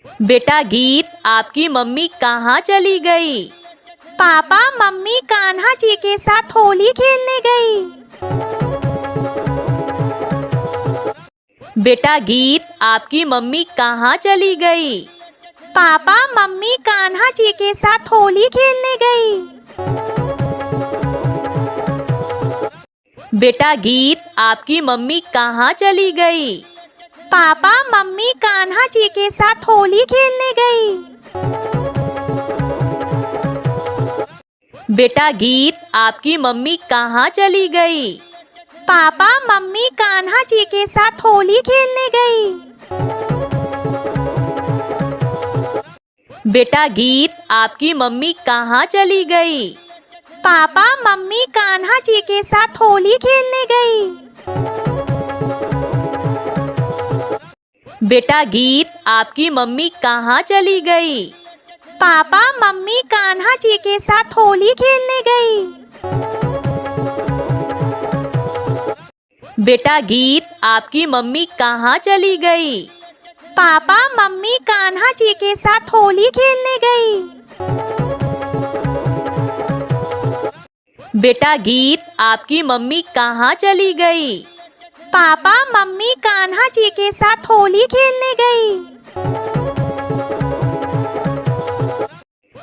बेटा गीत, आपकी मम्मी कहाँ चली गई? पापा, मम्मी कान्हा जी के साथ होली खेलने गई। बेटा गीत, आपकी मम्मी कहाँ चली गई? पापा, मम्मी कान्हा जी के साथ होली खेलने गई। बेटा गीत, आपकी मम्मी कहाँ चली गई? पापा, मम्मी कान्हा जी के साथ होली खेलने गई। बेटा गीत, आपकी मम्मी कहाँ चली गई? पापा, मम्मी कान्हा जी के साथ होली खेलने गई। बेटा गीत, आपकी मम्मी कहाँ चली गई? पापा, मम्मी कान्हा जी के साथ होली खेलने गई। बेटा गीत, आपकी मम्मी कहाँ चली गई? पापा, मम्मी कान्हा जी के साथ होली खेलने गई। बेटा गीत, आपकी मम्मी कहाँ चली गई? पापा, मम्मी कान्हा जी के साथ होली खेलने गई। बेटा गीत, आपकी मम्मी कहाँ चली गई? पापा, मम्मी कान्हा जी के साथ होली खेलने गई।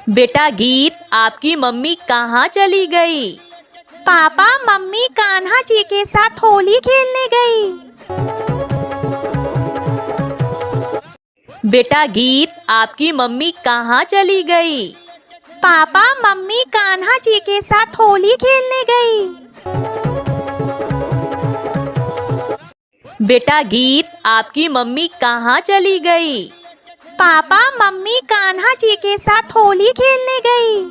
बेटा गीत, आपकी मम्मी कहाँ चली गई? पापा, मम्मी कान्हा जी के साथ होली खेलने गई। बेटा गीत, आपकी मम्मी कहाँ चली गई? पापा, मम्मी कान्हा जी के साथ होली खेलने गई। बेटा गीत, आपकी मम्मी कहाँ चली गई? पापा, मम्मी कान्हा जी के साथ होली खेलने गई।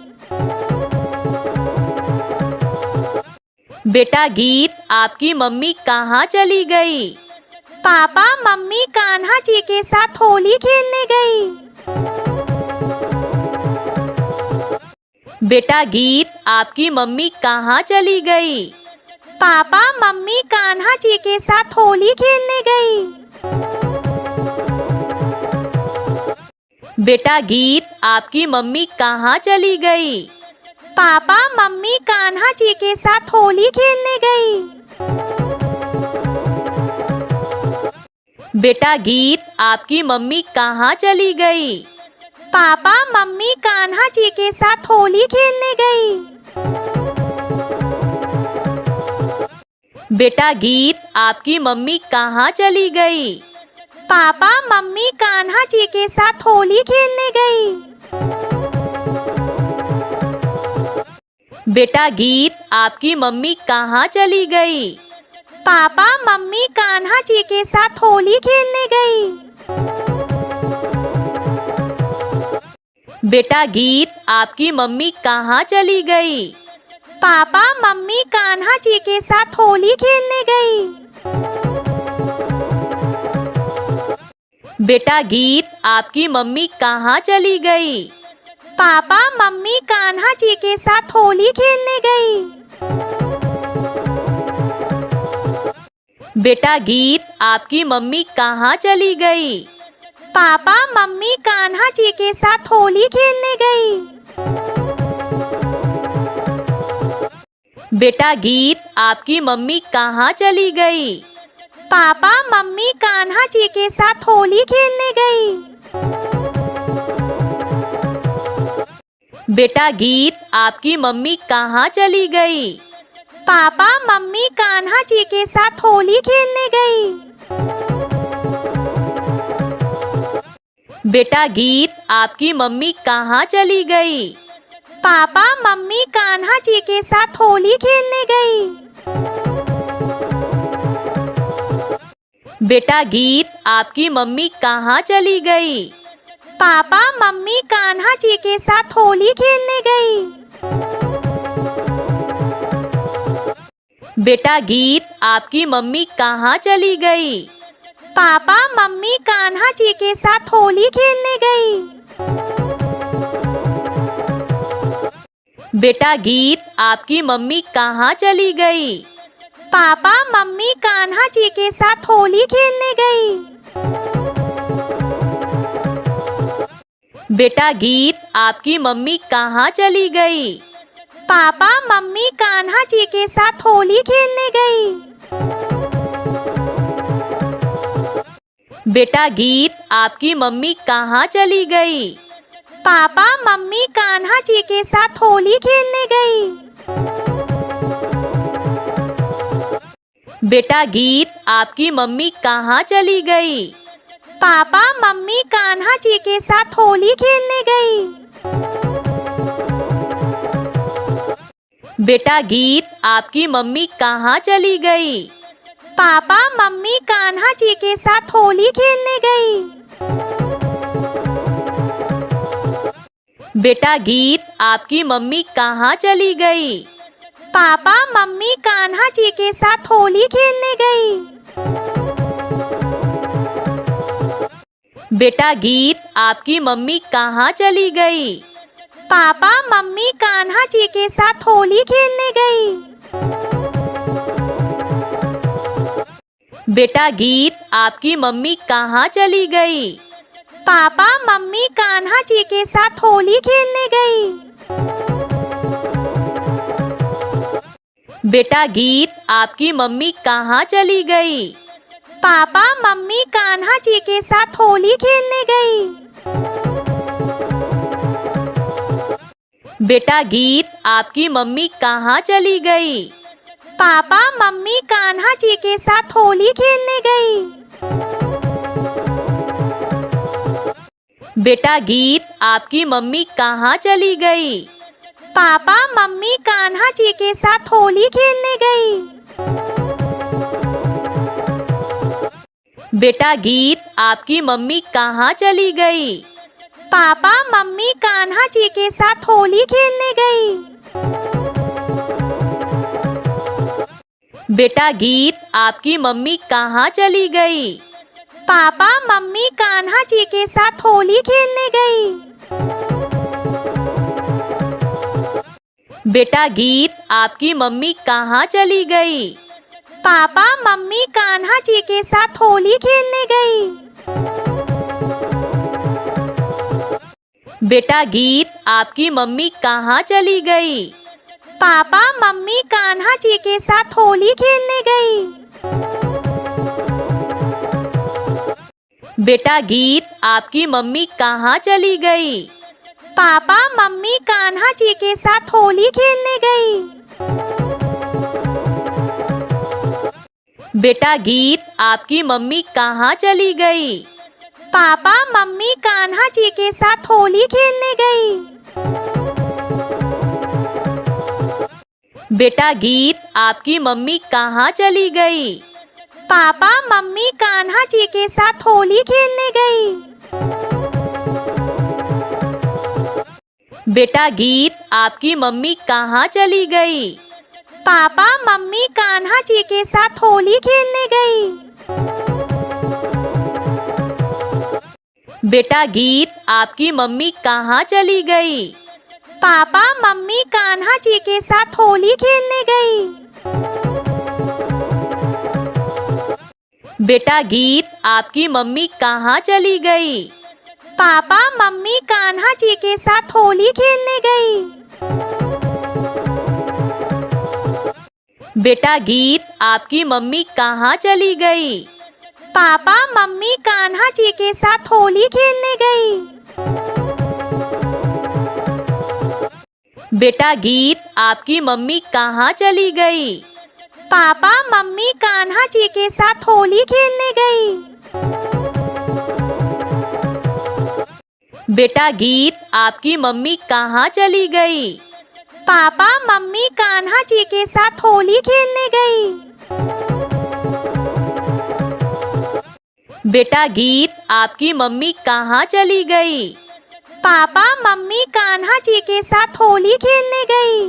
बेटा गीत, आपकी मम्मी कहाँ चली गई? पापा, मम्मी कान्हा जी के साथ होली खेलने गई। बेटा गीत, आपकी मम्मी कहाँ चली गई? पापा, मम्मी कान्हा जी के साथ होली खेलने गई। बेटा गीत, आपकी मम्मी कहाँ चली गई? पापा, मम्मी कान्हा जी के साथ होली खेलने गई। बेटा गीत, आपकी मम्मी कहाँ चली गई? पापा, मम्मी कान्हा जी के साथ होली खेलने गई। बेटा गीत, आपकी मम्मी कहाँ चली गई? पापा, मम्मी कान्हा जी के साथ होली खेलने गई। बेटा गीत, आपकी मम्मी कहाँ चली गई? पापा, मम्मी कान्हा जी के साथ होली खेलने गई। बेटा गीत, आपकी मम्मी कहाँ चली गई? पापा, मम्मी कान्हा जी के साथ होली खेलने गई। बेटा गीत, आपकी मम्मी कहाँ चली गई? पापा, मम्मी कान्हा जी के साथ होली खेलने गई। बेटा गीत, आपकी मम्मी कहाँ चली गई? पापा, मम्मी कान्हा जी के साथ होली खेलने गई। बेटा गीत, आपकी मम्मी कहाँ चली गई? पापा, मम्मी कान्हा जी के साथ होली खेलने गई। बेटा गीत, आपकी मम्मी कहाँ चली गई? पापा, मम्मी कान्हा जी के साथ होली खेलने गई। बेटा गीत, आपकी मम्मी कहाँ चली गई? पापा, मम्मी कान्हा जी के साथ होली खेलने गई। बेटा गीत, आपकी मम्मी कहाँ चली गई? पापा, मम्मी कान्हा जी के साथ होली खेलने गई। बेटा गीत, आपकी मम्मी कहाँ चली गई? पापा, मम्मी कान्हा जी के साथ होली खेलने गई। बेटा गीत, आपकी मम्मी कहाँ चली गई? पापा, मम्मी कान्हा जी के साथ होली खेलने गई। बेटा गीत, आपकी मम्मी कहाँ चली गई? पापा मम्मी कान्हा जी के साथ होली खेलने गई। बेटा गीत, आपकी मम्मी कहाँ चली गई? पापा मम्मी कान्हा जी के साथ होली खेलने गई। बेटा गीत, आपकी मम्मी कहाँ चली गई? पापा मम्मी कान्हा जी के साथ होली खेलने गई। बेटा गीत, आपकी मम्मी कहाँ चली गई? पापा मम्मी कान्हा जी के साथ होली खेलने गई। बेटा गीत, आपकी मम्मी कहाँ चली गई? पापा मम्मी कान्हा जी के साथ होली खेलने गई। बेटा गीत, आपकी मम्मी कहाँ चली गई? पापा मम्मी कान्हा जी के साथ होली खेलने गई। बेटा गीत, आपकी मम्मी कहाँ चली गई? पापा मम्मी कान्हा जी के साथ होली खेलने गई। बेटा गीत, आपकी मम्मी कहाँ चली गई? पापा मम्मी कान्हा जी के साथ होली खेलने गई। बेटा गीत, आपकी मम्मी कहाँ चली गई? पापा मम्मी कान्हा जी के साथ होली खेलने गई। बेटा गीत, आपकी मम्मी कहाँ चली गई? पापा मम्मी कान्हा जी के साथ होली खेलने गई। बेटा गीत, आपकी मम्मी कहाँ चली गई? पापा मम्मी कान्हा जी के साथ होली खेलने गई। बेटा गीत, आपकी मम्मी कहाँ चली गई? पापा मम्मी कान्हा जी के साथ होली खेलने गई। बेटा गीत, आपकी मम्मी कहाँ चली गई? पापा मम्मी कान्हा जी के साथ होली खेलने गई। बेटा गीत, आपकी मम्मी कहाँ चली गई? पापा मम्मी कान्हा जी के साथ होली खेलने गई। बेटा गीत, आपकी मम्मी कहाँ चली गई? पापा मम्मी कान्हा जी के साथ होली खेलने गई। बेटा गीत, आपकी मम्मी कहाँ चली गई? पापा मम्मी कान्हा जी के साथ होली खेलने गई। बेटा गीत, आपकी मम्मी कहाँ चली गई? पापा मम्मी कान्हा जी के साथ होली खेलने गई। बेटा गीत, आपकी मम्मी कहाँ चली गई? पापा मम्मी कान्हा जी के साथ होली खेलने गई। बेटा गीत, आपकी मम्मी कहाँ चली गई? पापा मम्मी कान्हा जी के साथ होली खेलने गई। बेटा गीत, आपकी मम्मी कहाँ चली गई? पापा मम्मी कान्हा जी के साथ होली खेलने गई। बेटा गीत, आपकी मम्मी कहाँ चली गई? पापा मम्मी कान्हा जी के साथ होली खेलने गई। बेटा गीत, आपकी मम्मी कहाँ चली गई? पापा मम्मी कान्हा जी के साथ होली खेलने गई। बेटा गीत, आपकी मम्मी कहाँ चली गई? पापा मम्मी कान्हा जी के साथ होली खेलने गई। बेटा गीत, आपकी मम्मी कहाँ चली गई? पापा मम्मी कान्हा जी के साथ होली खेलने गई।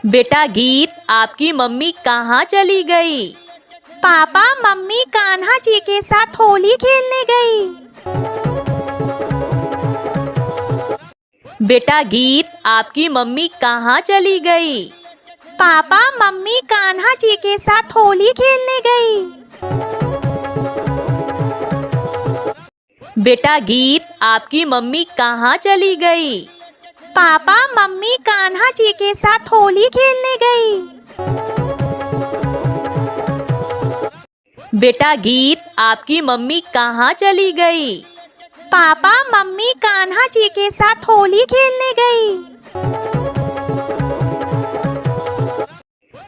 बेटा गीत, आपकी मम्मी कहाँ चली गई? पापा मम्मी कान्हा जी के साथ होली खेलने गई। बेटा गीत, आपकी मम्मी कहाँ चली गई? पापा मम्मी कान्हा जी के साथ होली खेलने गई। बेटा गीत, आपकी मम्मी कहाँ चली गई? पापा मम्मी कान्हा जी के साथ होली खेलने गई। बेटा गीत, आपकी मम्मी कहाँ चली गई? पापा मम्मी कान्हा जी के साथ होली खेलने गई।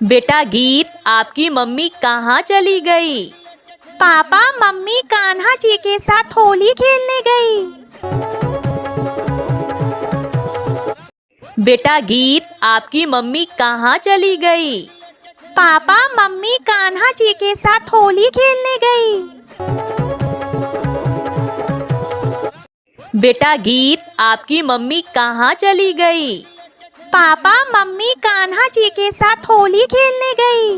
बेटा गीत, आपकी मम्मी कहाँ चली गई? पापा मम्मी कान्हा जी के साथ होली खेलने गई। बेटा गीत, आपकी मम्मी कहाँ चली गई? पापा मम्मी कान्हा जी के साथ होली खेलने गई। बेटा गीत, आपकी मम्मी कहाँ चली गई? पापा मम्मी कान्हा जी के साथ होली खेलने गई।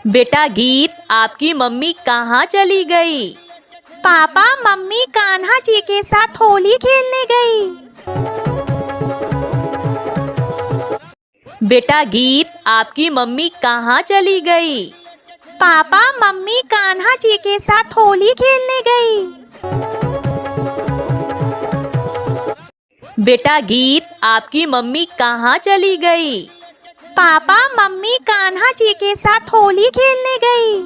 बेटा गीत, आपकी मम्मी कहाँ चली गई? पापा मम्मी कान्हा जी के साथ होली खेलने गई। बेटा गीत, आपकी मम्मी कहाँ चली गई? पापा मम्मी कान्हा जी के साथ होली खेलने गई। बेटा गीत, आपकी मम्मी कहाँ चली गई? पापा मम्मी कान्हा जी के साथ होली खेलने गई।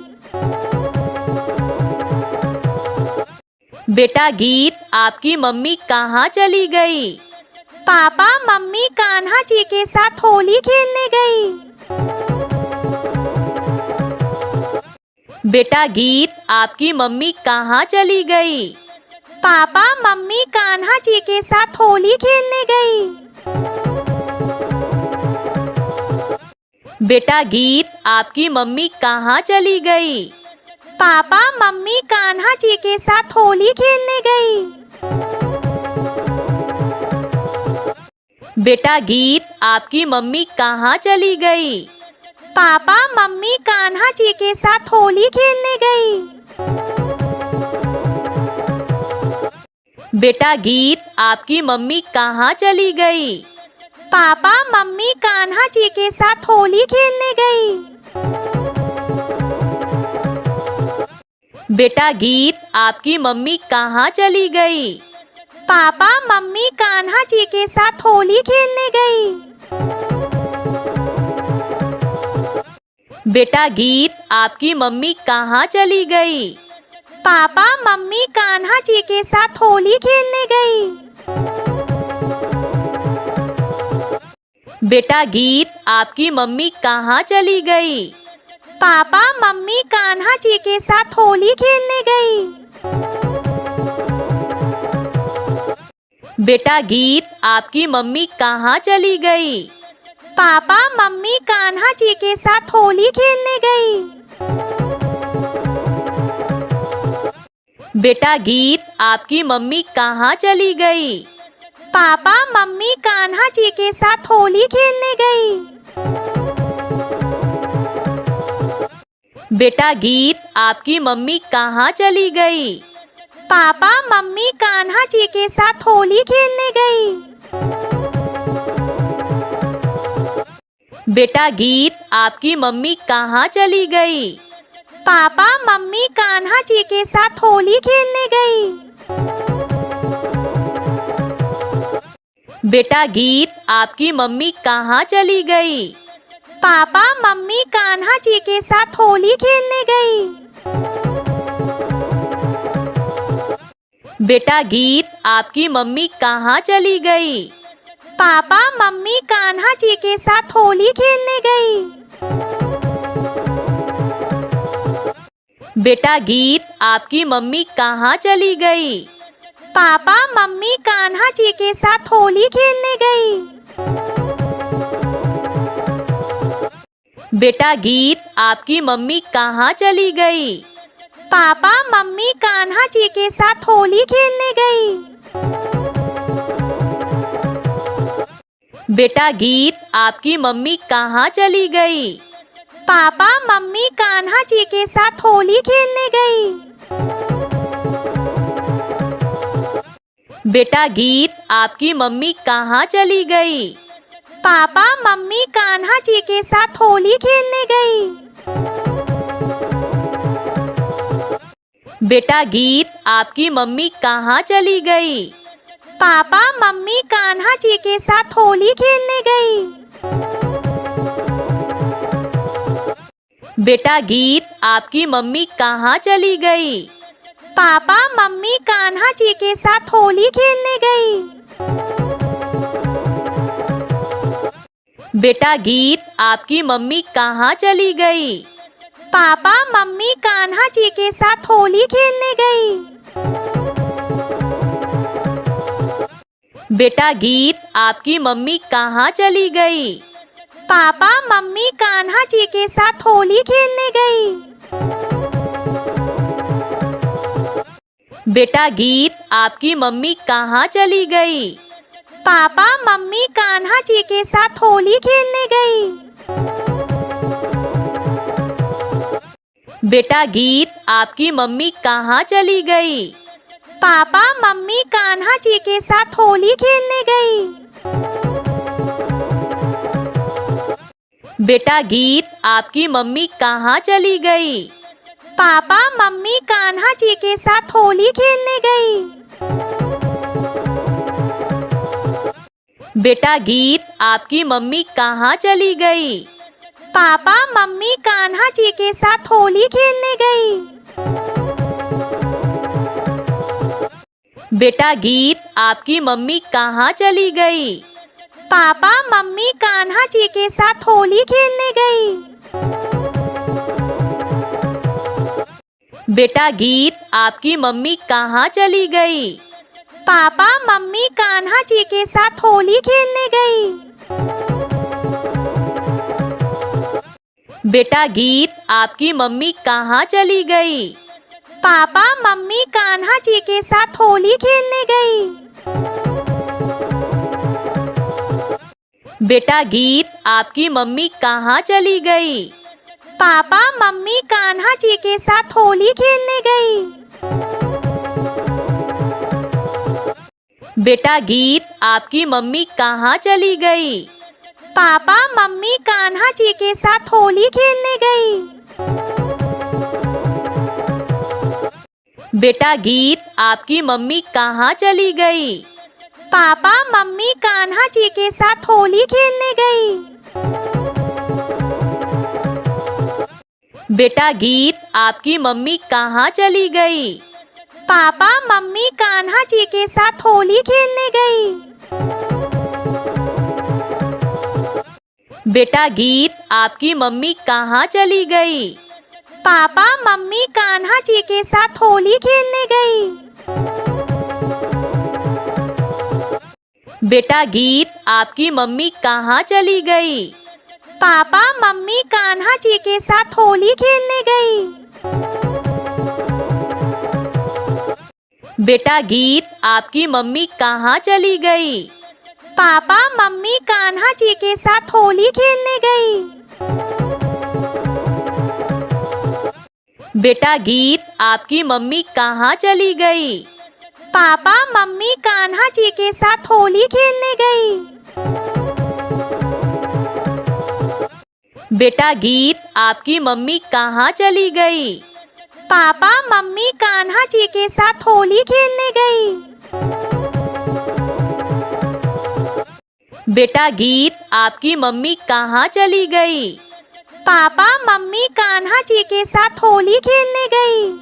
बेटा गीत, आपकी मम्मी कहाँ चली गई? पापा मम्मी कान्हा जी के साथ होली खेलने गई। बेटा गीत, आपकी मम्मी कहाँ चली गई? पापा मम्मी कान्हा जी के साथ होली खेलने गई। बेटा गीत, आपकी मम्मी कहाँ चली गई? पापा मम्मी कान्हा जी के साथ होली खेलने गई। बेटा गीत, आपकी मम्मी कहाँ चली गई? पापा मम्मी कान्हा जी के साथ होली खेलने गई। बेटा गीत, आपकी मम्मी कहाँ चली गई? पापा मम्मी कान्हा जी के साथ होली खेलने गई। बेटा गीत, आपकी मम्मी कहाँ चली गई? पापा मम्मी कान्हा जी के साथ होली खेलने गई। बेटा गीत, आपकी मम्मी कहाँ चली गई? पापा मम्मी कान्हा जी के साथ होली खेलने गई। बेटा गीत, आपकी मम्मी कहाँ चली गई? पापा मम्मी कान्हा जी के साथ होली खेलने गई। बेटा गीत, आपकी मम्मी कहाँ चली गई? पापा मम्मी कान्हा जी के साथ होली खेलने गई। बेटा गीत, आपकी मम्मी कहाँ चली गई? पापा मम्मी कान्हा जी के साथ होली खेलने गई। बेटा गीत, आपकी मम्मी कहाँ चली गई? पापा मम्मी कान्हा जी के साथ होली खेलने गई। बेटा गीत, आपकी मम्मी कहाँ चली गई? पापा मम्मी कान्हा जी के साथ होली खेलने गई। बेटा गीत, आपकी मम्मी कहाँ चली गई? पापा मम्मी कान्हा जी के साथ होली खेलने गई। बेटा गीत, आपकी मम्मी कहाँ चली गई? पापा मम्मी कान्हा जी के साथ होली खेलने गई। बेटा गीत, आपकी मम्मी कहाँ चली गई? पापा मम्मी कान्हा जी के साथ होली खेलने गई। बेटा गीत, आपकी मम्मी कहाँ चली गई? पापा मम्मी कान्हा जी के साथ होली खेलने गई। बेटा गीत, आपकी मम्मी कहाँ चली गई? पापा मम्मी कान्हा जी के साथ होली खेलने गई। बेटा गीत, आपकी मम्मी कहाँ चली गई? पापा मम्मी कान्हा जी के साथ होली खेलने गई। बेटा गीत, आपकी मम्मी कहाँ चली गई? पापा मम्मी कान्हा जी के साथ होली खेलने गई। बेटा गीत, आपकी मम्मी कहाँ चली गई? पापा मम्मी कान्हा जी के साथ होली खेलने गई। बेटा गीत, आपकी मम्मी कहाँ चली गई? पापा मम्मी कान्हा जी के साथ होली खेलने गई। बेटा गीत, आपकी मम्मी कहाँ चली गई? पापा मम्मी कान्हा जी के साथ होली खेलने गई। बेटा गीत, आपकी मम्मी कहाँ चली गई? पापा मम्मी कान्हा जी के साथ होली खेलने गई। बेटा गीत, आपकी मम्मी कहाँ चली गई? पापा मम्मी कान्हा जी के साथ होली खेलने गई। बेटा गीत, आपकी मम्मी कहाँ चली गई? पापा मम्मी कान्हा जी के साथ होली खेलने गई। बेटा गीत, आपकी मम्मी कहाँ चली गई? पापा मम्मी कान्हा जी के साथ होली खेलने गई। बेटा गीत, आपकी मम्मी कहाँ चली गई? पापा मम्मी कान्हा जी के साथ होली खेलने गई। बेटा गीत, आपकी मम्मी कहाँ चली गई? पापा मम्मी कान्हा जी के साथ होली खेलने गई। बेटा गीत, आपकी मम्मी कहाँ चली गई? पापा मम्मी कान्हा जी के साथ होली खेलने गई। बेटा गीत, आपकी मम्मी कहाँ चली गई? पापा मम्मी कान्हा जी के साथ होली खेलने गई। बेटा गीत, आपकी मम्मी कहाँ चली गई? पापा मम्मी कान्हा जी के साथ होली खेलने गई। बेटा गीत, आपकी मम्मी कहाँ चली गई? पापा मम्मी कान्हा जी के साथ होली खेलने गई। बेटा गीत, आपकी मम्मी कहाँ चली गई? पापा मम्मी कान्हा जी के साथ होली खेलने गई। बेटा गीत, आपकी मम्मी कहाँ चली गई? पापा मम्मी कान्हा जी के साथ होली खेलने गई। बेटा गीत, आपकी मम्मी कहाँ चली गई? पापा मम्मी कान्हा जी के साथ होली खेलने गई। बेटा गीत, आपकी मम्मी कहाँ चली गई? पापा मम्मी कान्हा जी के साथ होली खेलने गई। बेटा गीत, आपकी मम्मी कहाँ चली गई? पापा मम्मी कान्हा जी के साथ होली खेलने गई। बेटा गीत, आपकी मम्मी कहाँ चली गई? पापा मम्मी कान्हा जी के साथ होली खेलने गई। बेटा गीत, आपकी मम्मी कहाँ चली गई? पापा मम्मी कान्हा जी के साथ होली खेलने गई।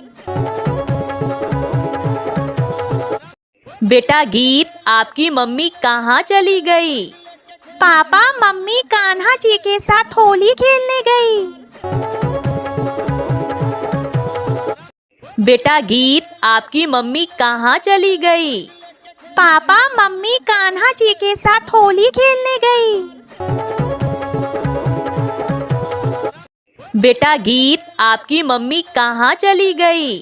बेटा गीत, आपकी मम्मी कहाँ चली गई? पापा मम्मी कान्हा जी के साथ होली खेलने गई। बेटा गीत, आपकी मम्मी कहाँ चली गई? पापा मम्मी कान्हा जी के साथ होली खेलने गई। बेटा गीत, आपकी मम्मी कहाँ चली गई?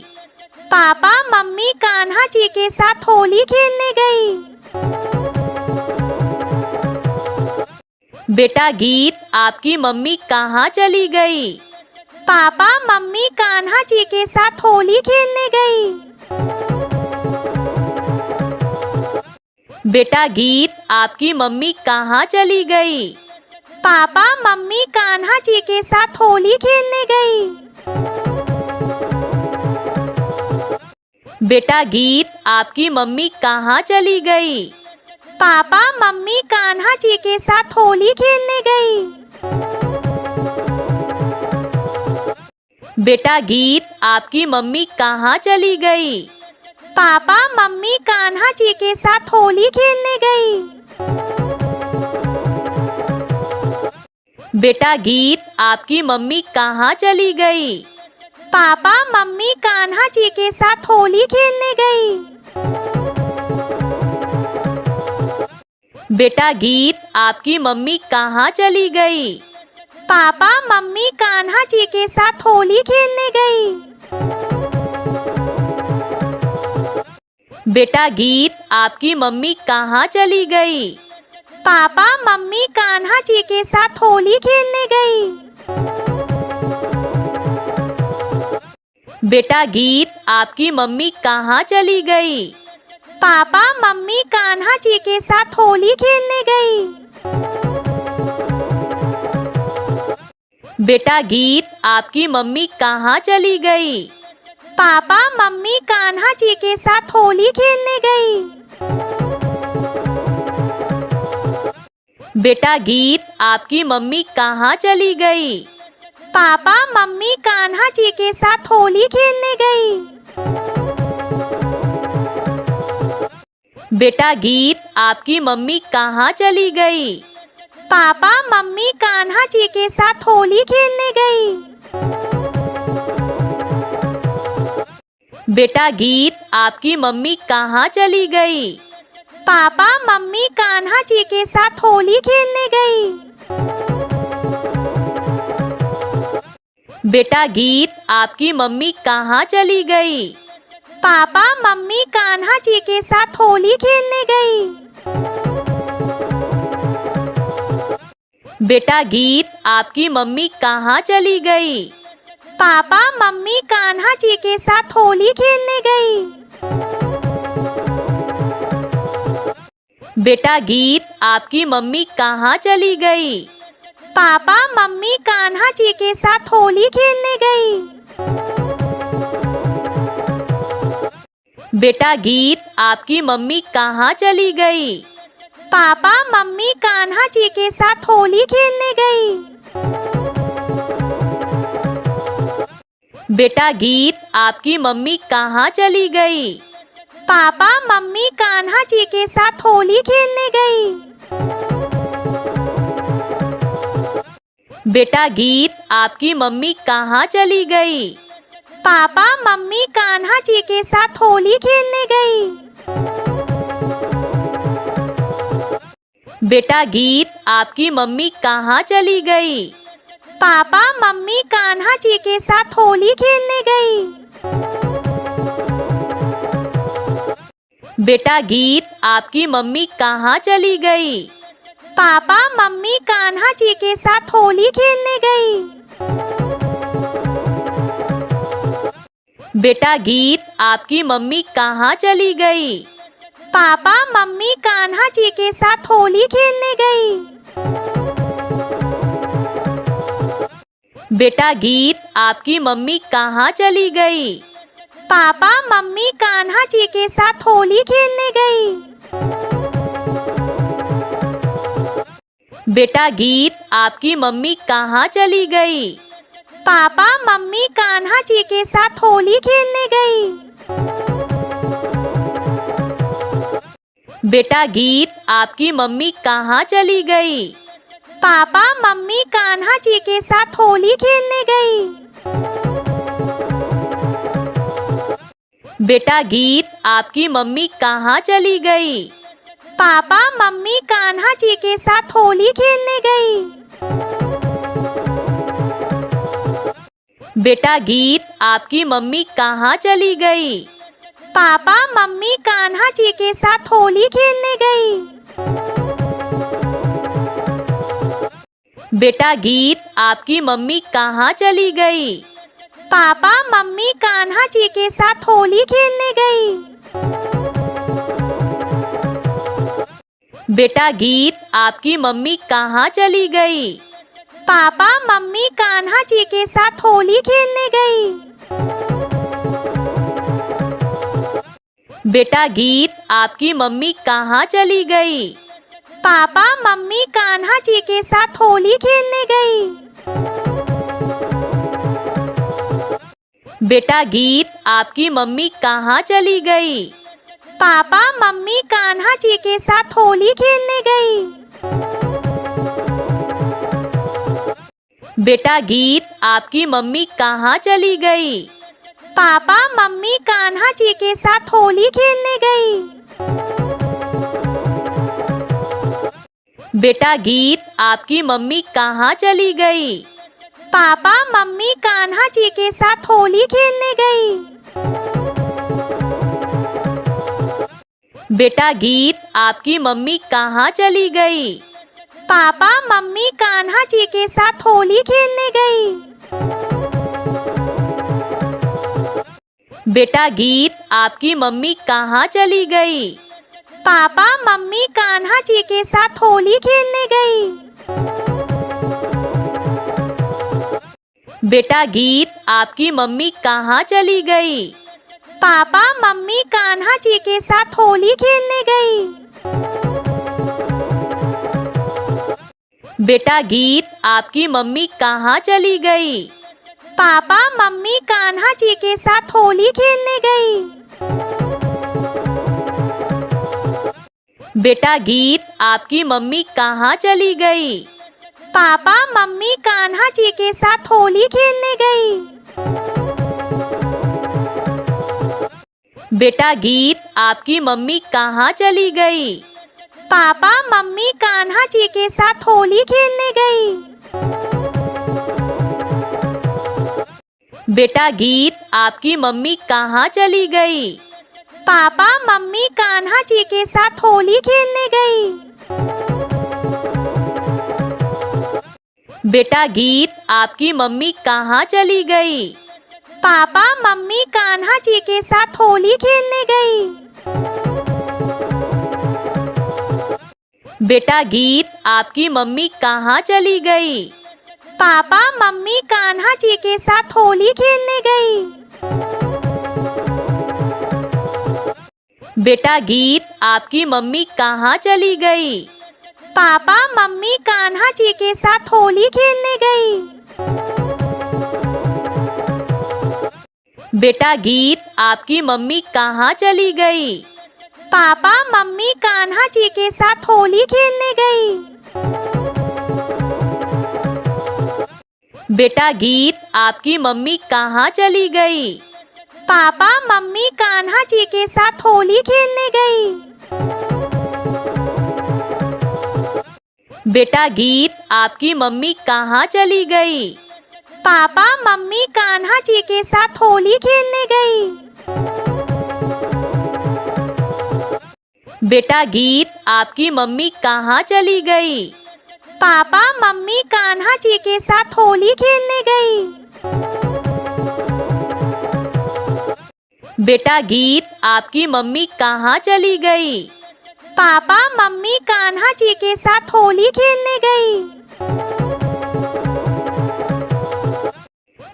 पापा मम्मी कान्हा जी के साथ होली खेलने गई। बेटा गीत, आपकी मम्मी कहाँ चली गई? पापा मम्मी कान्हा जी के साथ होली खेलने गई। बेटा गीत, आपकी मम्मी कहाँ चली गई? पापा मम्मी कान्हा जी के साथ होली खेलने गई। बेटा गीत, आपकी मम्मी कहाँ चली गई? पापा मम्मी कान्हा जी के साथ होली खेलने गई। बेटा गीत, आपकी मम्मी कहाँ चली गई? पापा मम्मी कान्हा जी के साथ होली खेलने गई। बेटा गीत, आपकी मम्मी कहाँ चली गई? पापा मम्मी कान्हा जी के साथ होली खेलने गई। बेटा गीत, आपकी मम्मी कहाँ चली गई? पापा मम्मी कान्हा जी के साथ होली खेलने गई। बेटा गीत, आपकी मम्मी कहाँ चली गई? पापा मम्मी कान्हा जी के साथ होली खेलने गई। बेटा गीत, आपकी मम्मी कहाँ चली गई? पापा मम्मी कान्हा जी के साथ होली खेलने गई। बेटा गीत, आपकी मम्मी कहाँ चली गई? पापा मम्मी कान्हा जी के साथ होली खेलने गई। बेटा गीत, आपकी मम्मी कहाँ चली गई? पापा मम्मी कान्हा जी के साथ होली खेलने गई। बेटा गीत, आपकी मम्मी कहाँ चली गई? पापा मम्मी कान्हा जी के साथ होली खेलने गई। बेटा गीत, आपकी मम्मी कहाँ चली गई? पापा मम्मी कान्हा जी के साथ होली खेलने गई। बेटा गीत, आपकी मम्मी कहाँ चली गई? पापा मम्मी कान्हा जी के साथ होली खेलने गई। बेटा गीत, आपकी मम्मी कहाँ चली गई? पापा मम्मी कान्हा जी के साथ होली खेलने गई। बेटा गीत, आपकी मम्मी कहाँ चली गई? पापा मम्मी कान्हा जी के साथ होली खेलने गई। बेटा गीत, आपकी मम्मी कहाँ चली गई? पापा मम्मी कान्हा जी के साथ होली खेलने गई। बेटा गीत, आपकी मम्मी कहाँ चली गई? पापा मम्मी कान्हा जी के साथ होली खेलने गई। बेटा गीत, आपकी मम्मी कहाँ चली गई? पापा मम्मी कान्हा जी के साथ होली खेलने गई। बेटा गीत, आपकी मम्मी कहाँ चली गई? पापा मम्मी कान्हा जी के साथ होली खेलने गई। बेटा गीत, आपकी मम्मी कहाँ चली गई? पापा मम्मी कान्हा जी के साथ होली खेलने गई। बेटा गीत, आपकी मम्मी कहाँ चली गई? पापा मम्मी कान्हा जी के साथ होली खेलने गई। बेटा गीत, आपकी मम्मी कहाँ चली गई? पापा मम्मी कान्हा जी के साथ होली खेलने गई। बेटा गीत, आपकी मम्मी कहाँ चली गई? पापा मम्मी कान्हा जी के साथ होली खेलने गई। बेटा गीत, आपकी मम्मी कहाँ चली गई? पापा मम्मी कान्हा जी के साथ होली खेलने गई। बेटा गीत, आपकी मम्मी कहाँ चली गई? पापा मम्मी कान्हा जी के साथ होली खेलने गई। बेटा गीत, आपकी मम्मी कहाँ चली गई? पापा मम्मी कान्हा जी के साथ होली खेलने गई। बेटा गीत, आपकी मम्मी कहाँ चली गई? पापा मम्मी कान्हा जी के साथ होली खेलने गई। बेटा गीत, आपकी मम्मी कहाँ चली गई? पापा मम्मी कान्हा जी के साथ होली खेलने गई। बेटा गीत, आपकी मम्मी कहाँ चली गई? पापा मम्मी कान्हा जी के साथ होली खेलने गई। बेटा गीत, आपकी मम्मी कहाँ चली गई? पापा मम्मी कान्हा जी के साथ होली खेलने गई। बेटा गीत, आपकी मम्मी कहाँ चली गई? पापा मम्मी कान्हा जी के साथ होली खेलने गई। बेटा गीत, आपकी मम्मी कहाँ चली गई? पापा मम्मी कान्हा जी के साथ होली खेलने गई। बेटा गीत, आपकी मम्मी कहाँ चली गई? पापा मम्मी कान्हा जी के साथ होली खेलने गई। बेटा गीत, आपकी मम्मी कहाँ चली गई? पापा मम्मी कान्हा जी के साथ होली खेलने गई। बेटा गीत, आपकी मम्मी कहाँ चली गई? पापा मम्मी कान्हा जी के साथ होली खेलने गई। बेटा गीत, आपकी मम्मी कहाँ चली गई? पापा मम्मी कान्हा जी के साथ होली खेलने गई। बेटा गीत, आपकी मम्मी कहाँ चली गई? पापा मम्मी कान्हा जी के साथ होली खेलने गई। बेटा गीत, आपकी मम्मी कहाँ चली गई? पापा मम्मी कान्हा जी के साथ होली खेलने गई। बेटा गीत, आपकी मम्मी कहाँ चली गई? पापा मम्मी कान्हा जी के साथ होली खेलने गई। बेटा गीत, आपकी मम्मी कहाँ चली गई? पापा मम्मी कान्हा जी के साथ होली खेलने गई। बेटा गीत, आपकी मम्मी कहाँ चली गई? पापा मम्मी कान्हा जी के साथ होली खेलने गई। बेटा गीत, आपकी मम्मी कहाँ चली गई? पापा मम्मी कान्हा जी के साथ होली खेलने गई। बेटा गीत, आपकी मम्मी कहाँ चली गई? पापा मम्मी कान्हा जी के साथ होली खेलने गई। बेटा गीत, आपकी मम्मी कहाँ चली गई? पापा मम्मी कान्हा जी के साथ होली खेलने गई। बेटा गीत, आपकी मम्मी कहाँ चली गई? पापा मम्मी कान्हा जी के साथ होली खेलने गई। बेटा गीत, आपकी मम्मी कहाँ चली गई? पापा मम्मी कान्हा जी के साथ होली खेलने गई। बेटा गीत, आपकी मम्मी कहाँ चली गई? पापा मम्मी कान्हा जी के साथ होली खेलने गई।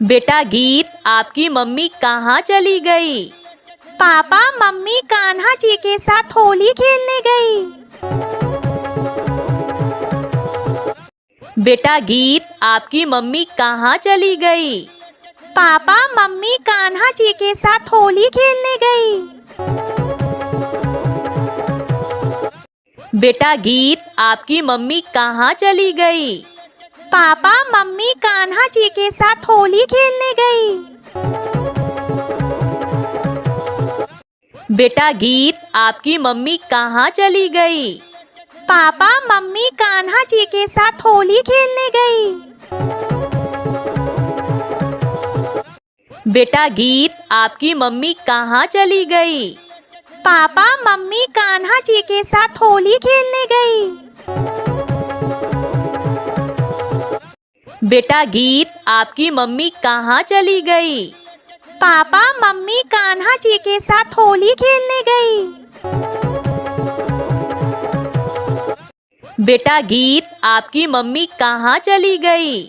बेटा गीत, आपकी मम्मी कहाँ चली गई? पापा मम्मी कान्हा जी के साथ होली खेलने गई। बेटा गीत, आपकी मम्मी कहाँ चली गई? पापा मम्मी कान्हा जी के साथ होली खेलने गई। बेटा गीत, आपकी मम्मी कहाँ चली गई? पापा मम्मी कान्हा जी के साथ होली खेलने गई। बेटा गीत, आपकी मम्मी कहाँ चली गई? पापा मम्मी कान्हा जी के साथ होली खेलने गई। बेटा गीत, आपकी मम्मी कहाँ चली गई? पापा मम्मी कान्हा जी के साथ होली खेलने गई। बेटा गीत, आपकी मम्मी कहाँ चली गई? पापा मम्मी कान्हा जी के साथ होली खेलने गई। बेटा गीत, आपकी मम्मी कहाँ चली गई?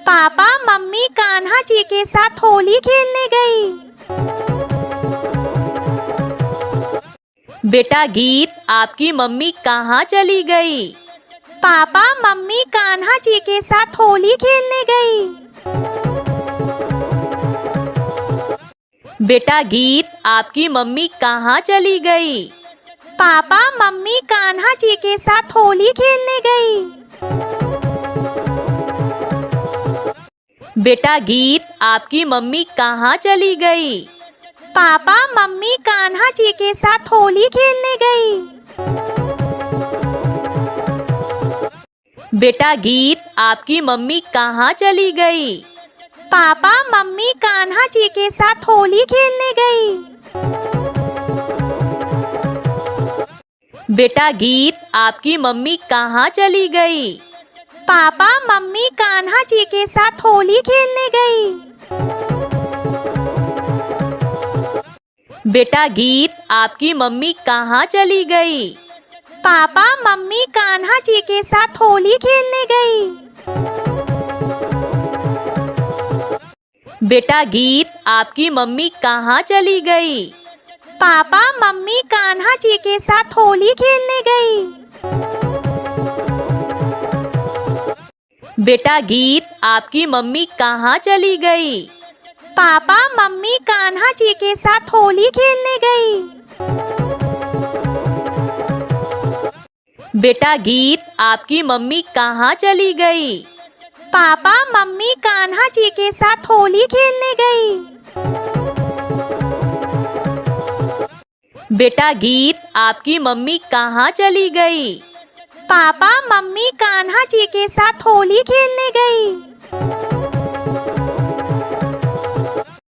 पापा मम्मी कान्हा जी के साथ होली खेलने गई। बेटा गीत, आपकी मम्मी कहाँ चली गई? पापा मम्मी कान्हा जी के साथ होली खेलने गई। बेटा गीत, आपकी मम्मी कहाँ चली गई? पापा मम्मी कान्हा जी के साथ होली खेलने गई। बेटा गीत, आपकी मम्मी कहाँ चली गई? पापा मम्मी कान्हा जी के साथ होली खेलने गई। बेटा गीत, आपकी मम्मी कहाँ चली गई? पापा मम्मी कान्हा जी के साथ होली खेलने गई। बेटा गीत, आपकी मम्मी कहाँ चली गई? पापा मम्मी कान्हा जी के साथ होली खेलने गई। बेटा गीत, आपकी मम्मी कहाँ चली गई? पापा मम्मी कान्हा जी के साथ होली खेलने गई। बेटा गीत, आपकी मम्मी कहाँ चली गई? पापा मम्मी कान्हा जी के साथ होली खेलने गई। बेटा गीत, आपकी मम्मी कहाँ चली गई? पापा मम्मी कान्हा जी के साथ होली खेलने गई। बेटा गीत, आपकी मम्मी कहाँ चली गई? पापा मम्मी कान्हा जी के साथ होली खेलने गई। बेटा गीत, आपकी मम्मी कहाँ चली गई? पापा मम्मी कान्हा जी के साथ होली खेलने गई।